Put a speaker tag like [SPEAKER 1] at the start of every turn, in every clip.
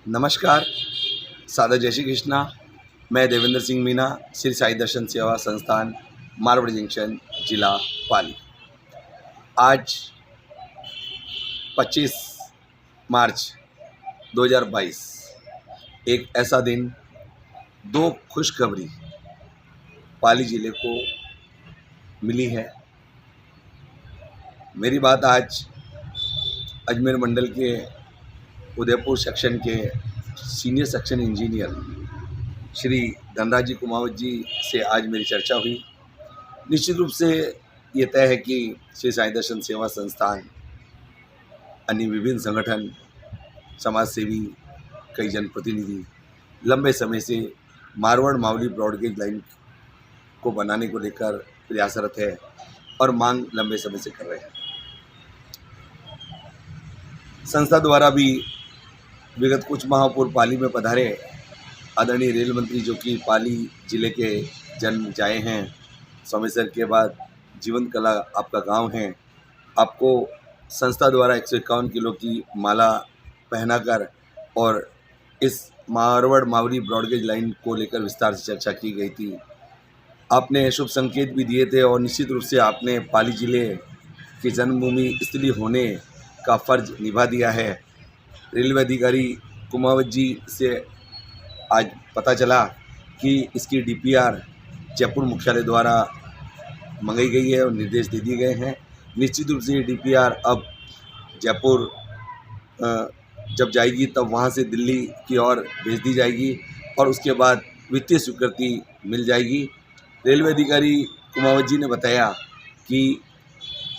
[SPEAKER 1] नमस्कार, सादर जय श्री कृष्णा। मैं देवेंद्र सिंह मीना, श्री साई दर्शन सेवा संस्थान, मारवाड़ी जंक्शन, जिला पाली। आज 25 मार्च 2022, एक ऐसा दिन, दो खुशखबरी पाली ज़िले को मिली है। मेरी बात आज अजमेर मंडल के उदयपुर सेक्शन के senior section engineer Shri Dhanraj ji Kumawat ji से आज मेरी चर्चा हुई। निश्चित रूप से ये तय है कि श्री साई दर्शन सेवा संस्थान, अन्य विभिन्न संगठन, समाज सेवी, कई जनप्रतिनिधि लंबे समय से मारवाड़ मावली ब्रॉडगेज लाइन को बनाने को लेकर प्रयासरत है और मांग लंबे समय से कर रहे हैं। संस्था द्वारा भी विगत कुछ माह पूर्व पाली में पधारे आदरणीय रेल मंत्री, जो कि पाली जिले के जन्म जाए हैं, सोमेश्वर के बाद जीवन कला आपका गांव है, आपको संस्था द्वारा 151 किलो की माला पहनाकर और इस मारवाड़ मावली ब्रॉडगेज लाइन को लेकर विस्तार से चर्चा की गई थी। आपने शुभ संकेत भी दिए थे और निश्चित रूप से आपने पाली जिले की जन्मभूमि स्थलीय होने का फर्ज निभा दिया है। रेलवे अधिकारी कुमावत जी से आज पता चला कि इसकी डीपीआर जयपुर मुख्यालय द्वारा मंगाई गई है और निर्देश दे दिए गए हैं। निश्चित रूप से ये डीपीआर अब जयपुर जब जाएगी तब वहाँ से दिल्ली की ओर भेज दी जाएगी और उसके बाद वित्तीय स्वीकृति मिल जाएगी। रेलवे अधिकारी कुमावत जी ने बताया कि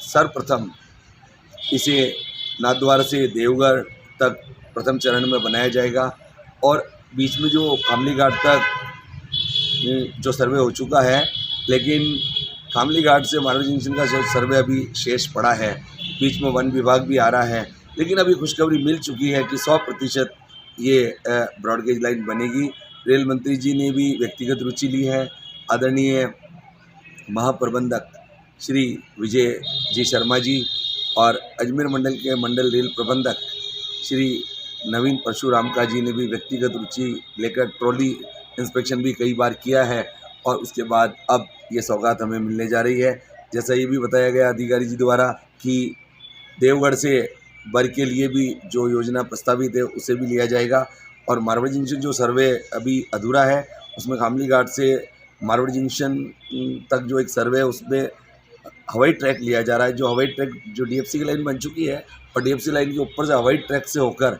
[SPEAKER 1] सर्वप्रथम इसे नाथद्वारा से देवगढ़ तक प्रथम चरण में बनाया जाएगा और बीच में जो कामली घाट तक जो सर्वे हो चुका है, लेकिन कामली घाट से मारवाड़ी जंक्शन का जो सर्वे अभी शेष पड़ा है, बीच में वन विभाग भी आ रहा है, लेकिन अभी खुशखबरी मिल चुकी है कि 100% ये ब्रॉडगेज लाइन बनेगी। रेल मंत्री जी ने भी व्यक्तिगत रुचि ली है। आदरणीय महाप्रबंधक श्री विजय जी शर्मा जी और अजमेर मंडल के मंडल रेल प्रबंधक श्री नवीन परशुरामका जी ने भी व्यक्तिगत रुचि लेकर ट्रॉली इंस्पेक्शन भी कई बार किया है और उसके बाद अब ये सौगात हमें मिलने जा रही है। जैसा ये भी बताया गया अधिकारी जी द्वारा कि देवगढ़ से बर के लिए भी जो योजना प्रस्तावित है उसे भी लिया जाएगा और मारवाड़ी जंक्शन जो सर्वे अभी अधूरा है उसमें कामली घाट से मारवाड़ी जंक्शन तक जो एक सर्वे है उसमें हवाई ट्रैक लिया जा रहा है। जो हवाई ट्रैक जो डीएफसी की लाइन बन चुकी है और डीएफसी लाइन के ऊपर से हवाई ट्रैक से होकर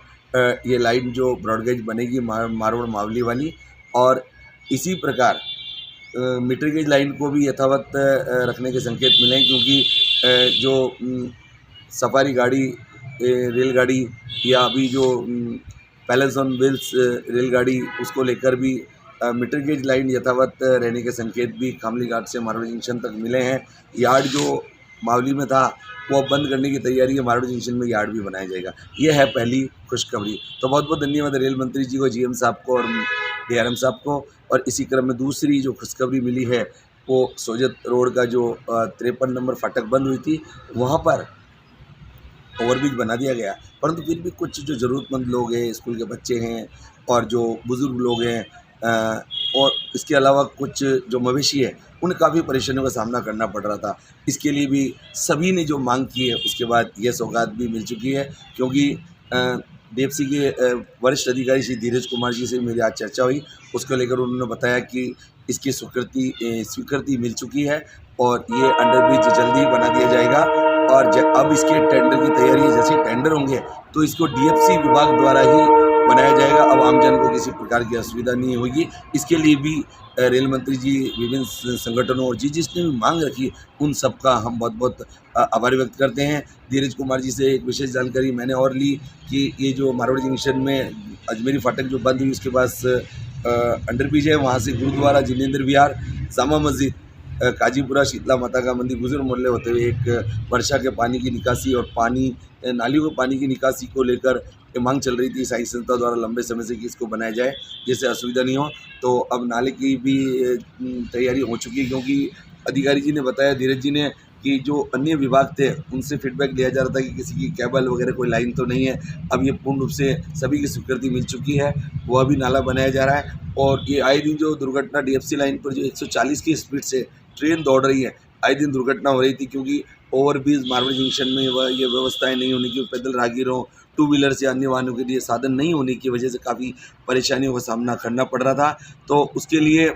[SPEAKER 1] ये लाइन जो ब्रॉडगेज बनेगी मारवाड़ मावली वाली, और इसी प्रकार मीटर गेज लाइन को भी यथावत रखने के संकेत मिले हैं, क्योंकि जो सफारी गाड़ी रेलगाड़ी या अभी जो पैलेस ऑन व्हील्स रेलगाड़ी उसको लेकर भी मीटर गेज लाइन यथावत रहने के संकेत भी कामली घाट से मारवाड़ी जंक्शन तक मिले हैं। यार्ड जो मावली में था वो अब बंद करने की तैयारी है, मारवाड़ी जंक्शन में यार्ड भी बनाया जाएगा। ये है पहली खुशखबरी। तो बहुत बहुत धन्यवाद रेल मंत्री जी को, जीएम साहब को और डीआरएम साहब को। और इसी क्रम में दूसरी जो खुशखबरी मिली है वो सोजत रोड का जो 53 नंबर फाटक बंद हुई थी वहाँ पर ओवरब्रिज बना दिया गया, परंतु फिर भी कुछ जो ज़रूरतमंद लोग हैं, स्कूल के बच्चे हैं और जो बुज़ुर्ग लोग हैं और इसके अलावा कुछ जो मवेशी है उन्हें काफ़ी परेशानियों का सामना करना पड़ रहा था। इसके लिए भी सभी ने जो मांग की है उसके बाद यह सौगात भी मिल चुकी है, क्योंकि डीएफसी के वरिष्ठ अधिकारी श्री धीरज कुमार जी से मेरी आज चर्चा हुई। उसको लेकर उन्होंने बताया कि इसकी स्वीकृति मिल चुकी है और ये अंडरब्रिज जल्दी ही बना दिया जाएगा और अब इसके टेंडर की तैयारी है। जैसे टेंडर होंगे तो इसको डीएफसी विभाग द्वारा ही बनाया जाएगा। अब आमजन को किसी प्रकार की असुविधा नहीं होगी। इसके लिए भी रेल मंत्री जी विभिन्न संगठनों और जिसने भी मांग रखी उन सब का हम बहुत बहुत आभार व्यक्त करते हैं। धीरज कुमार जी से एक विशेष जानकारी मैंने और ली कि ये जो मारवाड़ी जंक्शन में अजमेरी फाटक जो बंद हुई उसके पास अंडरब्रिज है, वहाँ से गुरुद्वारा जिनेंद्र विहार, जामा मस्जिद, काजीपुरा शीतला माता का मंदिर, गुजर मोहल्ले होते हुए एक वर्षा के पानी की निकासी और नालियों के पानी की निकासी को लेकर ये मांग चल रही थी साई संस्था द्वारा लंबे समय से कि इसको बनाया जाए जिससे असुविधा नहीं हो। तो अब नाले की भी तैयारी हो चुकी है, क्योंकि अधिकारी जी ने बताया, धीरज जी ने, कि जो अन्य विभाग थे उनसे फीडबैक लिया जा रहा था कि किसी की केबल वगैरह कोई लाइन तो नहीं है। अब ये पूर्ण रूप से सभी की स्वीकृति मिल चुकी है, वह भी नाला बनाया जा रहा है। और ये आए दिन जो दुर्घटना डीएफसी लाइन पर जो 140 की स्पीड से ट्रेन दौड़ रही है, आए दिन दुर्घटना हो रही थी, क्योंकि ओवरब्रिज मारवाड़ी जंक्शन में ये व्यवस्थाएं नहीं होने की, पैदल राहगीरों, टू व्हीलर्स या अन्य वाहनों के लिए साधन नहीं होने की वजह से काफ़ी परेशानियों का सामना करना पड़ रहा था। तो उसके लिए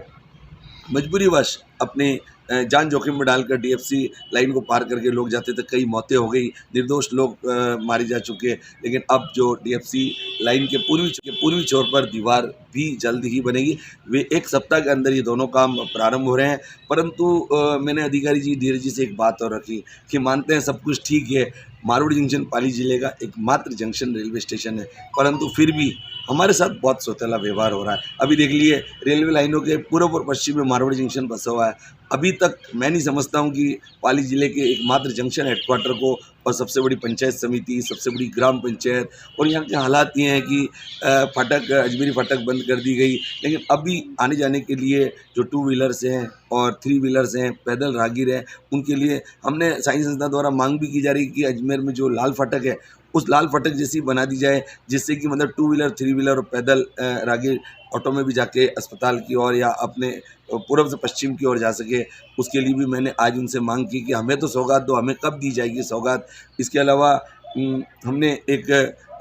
[SPEAKER 1] मजबूरीवश अपने जान जोखिम में डालकर डीएफसी लाइन को पार करके लोग जाते थे। कई मौतें हो गई, निर्दोष लोग मारे जा चुके। लेकिन अब जो डीएफसी लाइन के पूर्वी छोर पर दीवार भी जल्द ही बनेगी। वे एक सप्ताह के अंदर ये दोनों काम प्रारंभ हो रहे हैं। परंतु मैंने अधिकारी जी धीरज जी से एक बात और रखी कि मानते हैं सब कुछ ठीक है, मारवाड़ी जंक्शन पाली जिले का एकमात्र जंक्शन रेलवे स्टेशन है, परंतु फिर भी हमारे साथ बहुत सौतेला व्यवहार हो रहा है। अभी देख लिए रेलवे लाइनों के पूर्व और पश्चिम में मारवाड़ी जंक्शन बसा हुआ है। अभी तक मैं नहीं समझता हूँ कि पाली जिले के एकमात्र जंक्शन हेडक्वार्टर को और सबसे बड़ी पंचायत समिति, सबसे बड़ी ग्राम पंचायत, और यहाँ के हालात ये हैं कि फाटक अजमेरी फाटक बंद कर दी गई। लेकिन अभी आने जाने के लिए जो टू व्हीलर्स हैं और थ्री व्हीलर्स हैं, पैदल राहगीर हैं, उनके लिए हमने साइंस संस्था द्वारा मांग भी की जा रही है कि अजमेर में जो लाल फाटक है उस लाल फाटक जैसी बना दी जाए, जिससे कि मतलब टू व्हीलर, थ्री व्हीलर और पैदल राहगीर ऑटो में भी जाके अस्पताल की ओर या अपने पूर्व से पश्चिम की ओर जा सके। उसके लिए भी मैंने आज उनसे मांग की कि हमें तो सौगात दो, हमें कब दी जाएगी सौगात। इसके अलावा हमने एक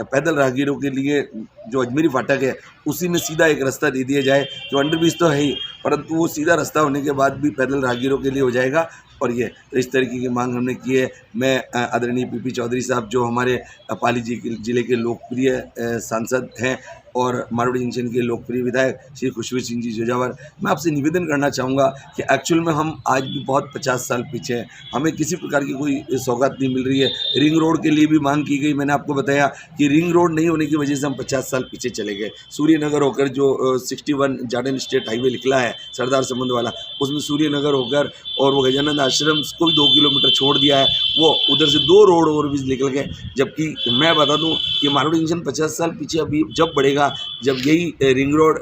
[SPEAKER 1] पैदल राहगीरों के लिए जो अजमेरी फाटक है उसी में सीधा एक रास्ता दे दिया जाए, जो अंडरब्रिज तो है ही, परंतु वो सीधा रास्ता होने के बाद भी पैदल राहगीरों के लिए हो जाएगा। और ये तो इस तरीके की मांग हमने की है। मैं आदरणीय पीपी चौधरी साहब जो हमारे पाली जिले के लोकप्रिय सांसद हैं और मारवाड़ी जंक्शन के लोकप्रिय विधायक श्री खुशबू सिंह जी जोजावर, मैं आपसे निवेदन करना चाहूँगा कि एक्चुअल में हम आज भी बहुत 50 साल पीछे हैं, हमें किसी प्रकार की कोई सौगात नहीं मिल रही है। रिंग रोड के लिए भी मांग की गई, मैंने आपको बताया कि रिंग रोड नहीं होने की वजह से हम 50 साल पीछे चले गए। सूर्यनगर होकर जो 61 जार्डन स्टेट हाईवे निकला है सरदार समुंद वाला, उसमें सूर्यनगर होकर और वो गजानंद आश्रम को भी 2 किलोमीटर छोड़ दिया है, वो उधर से 2 रोड ओवरब्रिज निकल गए। जबकि मैं बता दूं कि मारवाड़ी जंक्शन 50 साल पीछे अभी जब बढ़ेगा जब यही रिंग रोड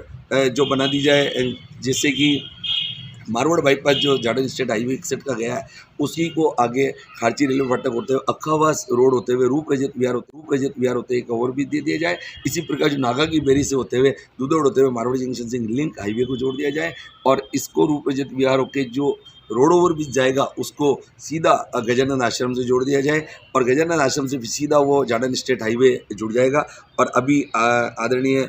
[SPEAKER 1] जो बना दी जाए, जिससे कि मारवाड़ बाईपास जो जार्डन स्टेट हाईवे एक्सेट का गया है उसी को आगे खारची रेलवे फाटक होते हुए अक्खावास रोड होते हुए रूप रजत विहार होते एक ओवर भी दे दिया जाए। इसी प्रकार जो नागा की बेरी से होते हुए दुधौड़ होते हुए मारवाड़ी जंक्शन से लिंक हाईवे को जोड़ दिया जाए और इसको रूप रजत विहार होकर जो रोड ओवर ब्रिज जाएगा उसको सीधा गजानंद आश्रम से जोड़ दिया जाए और गजानंद आश्रम से सीधा वो जार्डन स्टेट हाईवे जुड़ जाएगा। और अभी आदरणीय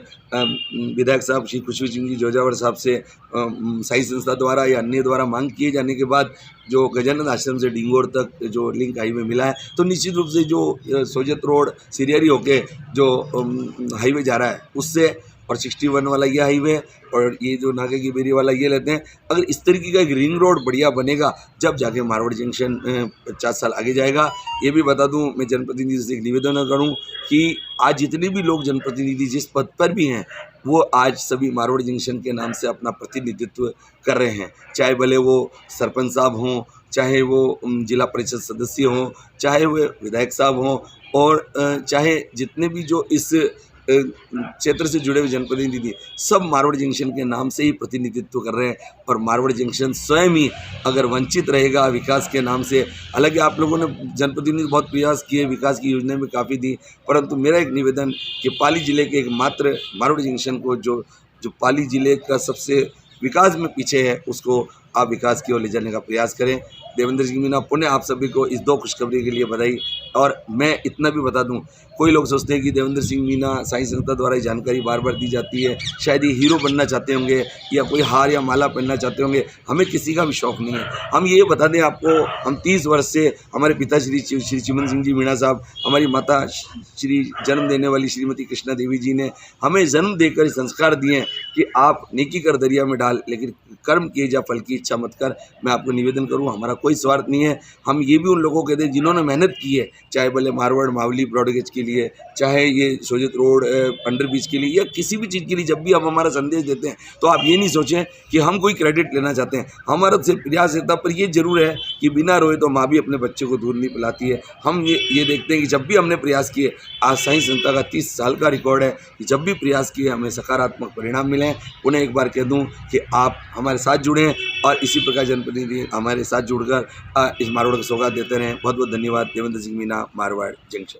[SPEAKER 1] विधायक साहब श्री खुशबू सिंह जी जोजावर साहब से साई संस्था द्वारा या अन्य द्वारा मांग किए जाने के बाद जो गजानंद आश्रम से डिंगोर तक जो लिंक हाईवे मिला है, तो निश्चित रूप से जो सोजत रोड सिरियरी होके जो हाईवे जा रहा है उससे, और 61 वाला ये हाईवे और ये जो नागा की बेरी वाला ये लेते हैं। अगर इस तरीके का एक रिंग रोड बढ़िया बनेगा जब जाके मारवाड़ी जंक्शन 50 साल आगे जाएगा। ये भी बता दूं, मैं जनप्रतिनिधि से एक निवेदन करूं कि आज जितने भी लोग जनप्रतिनिधि जिस पद पर भी हैं वो आज सभी मारवाड़ी जंक्शन के नाम से अपना प्रतिनिधित्व कर रहे हैं, चाहे भले वो सरपंच साहब हों, चाहे वो जिला परिषद सदस्य हों, चाहे वो विधायक साहब हों, और चाहे जितने भी जो इस क्षेत्र से जुड़े हुए जनप्रतिनिधि सब मारवाड़ी जंक्शन के नाम से ही प्रतिनिधित्व कर रहे हैं। और मारवाड़ी जंक्शन स्वयं ही अगर वंचित रहेगा विकास के नाम से, हालांकि आप लोगों ने जनप्रतिनिधि बहुत प्रयास किए, विकास की योजनाएं में काफ़ी दी, परंतु मेरा एक निवेदन कि पाली जिले के एकमात्र मारवाड़ी जंक्शन को जो पाली जिले का सबसे विकास में पीछे है उसको आप विकास की ओर ले जाने का प्रयास करें। देवेंद्र सिंह मीना पुण्य आप सभी को इस 2 खुशखबरी के लिए बधाई। और मैं इतना भी बता दूं, कोई लोग सोचते हैं कि देवेंद्र सिंह मीना साई संस्था द्वारा ये जानकारी बार बार दी जाती है, शायद ये हीरो बनना चाहते होंगे या कोई हार या माला पहनना चाहते होंगे। हमें किसी का भी शौक़ नहीं है। हम ये बता दें आपको, हम 30 वर्ष से हमारे पिता श्री चिमन सिंह जी मीणा साहब, हमारी माता श्री जन्म देने वाली श्रीमती कृष्णा देवी जी ने हमें जन्म देकर संस्कार दिए हैं कि आप नेकी कर दरिया में डाल, लेकिन कर्म किए जा फल की इच्छा मत कर। मैं आपको निवेदन करूँ, हमारा कोई स्वार्थ नहीं है। हम ये भी उन लोगों के दें जिन्होंने मेहनत की है, चाहे भले मारवाड़ मावली ब्रॉडगेज के लिए, चाहे ये सोजत रोड अंडरब्रिज के लिए या किसी भी चीज़ के लिए। जब भी हम हमारा संदेश देते हैं तो आप ये नहीं सोचें कि हम कोई क्रेडिट लेना चाहते हैं, हमारा से प्रयास रहता। पर ये जरूर है कि बिना रोए तो माँ भी अपने बच्चे को दूध नहीं पिलाती है। हम ये देखते हैं कि जब भी हमने प्रयास किए, आज साई संस्था का 30 साल का रिकॉर्ड है कि जब भी प्रयास किए हमें सकारात्मक परिणाम मिले हैं। उन्हें एक बार कह दूँ कि आप हमारे हमारे साथ जुड़े और इसी प्रकार जनप्रतिनिधि हमारे साथ जुड़कर इस मारवाड़ को सौगात देते रहें। बहुत बहुत धन्यवाद। देवेंद्र सिंह मीना, मारवाड़ जंक्शन।